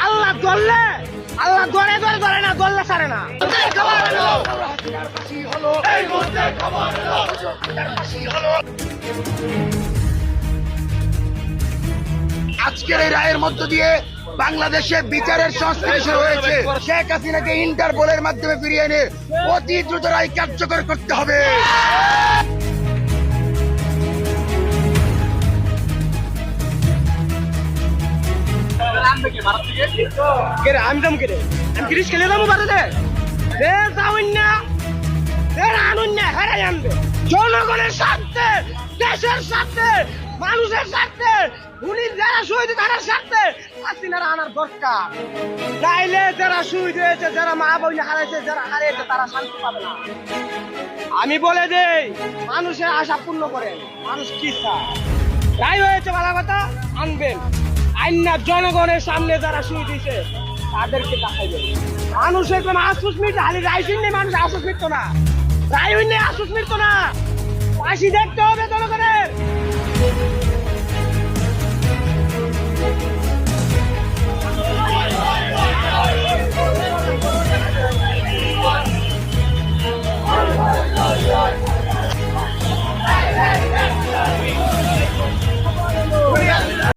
আল্লাহ ধরলে আল্লাহ ধরে ধরে ধরে না, ধরলে ছাড়ে না। আজকের এই রায়ের মধ্য দিয়ে বাংলাদেশে বিচারের সংস্কৃতি শুরু হয়েছে। শেখ হাসিনাকে ইন্টারপোলের মাধ্যমে ফিরিয়ে এনে অতি দ্রুত রায় কার্যকর করতে হবে। আমি যাম কেটে আমি ক্রিস খেলে যাবো ভারতে যাওয়ান না আনুন না হেরাই আনবে জনগণের স্বার্থে, দেশের স্বার্থে, মানুষের স্বার্থে, উনির যারা শহীদ তাদের স্বার্থে হাসিনারা আনার দরকার। তাইলে যারা শহীদ হয়েছে, যারা মা বোন হারাইছে, যারা হারিয়েছে তারা শান্তি পাবে না। আমি বলে দেই, মানুষের আশা পূর্ণ করেন। মানুষ কি চায়? তাই হয়েছে ভালো কথা, আনবেন আইনা জনগণের সামনে যারা শহীদ হয়েছে তাদেরকে দেখাইবেন। মানুষের কোনো আশ্বাস মিটে খালি রাইসিন নেই, মানুষ আশ্বাস মিটতো না, রায় হইলে আশ্বাস মিটতো না। ফাঁসি দেখতে হবে জনগণের।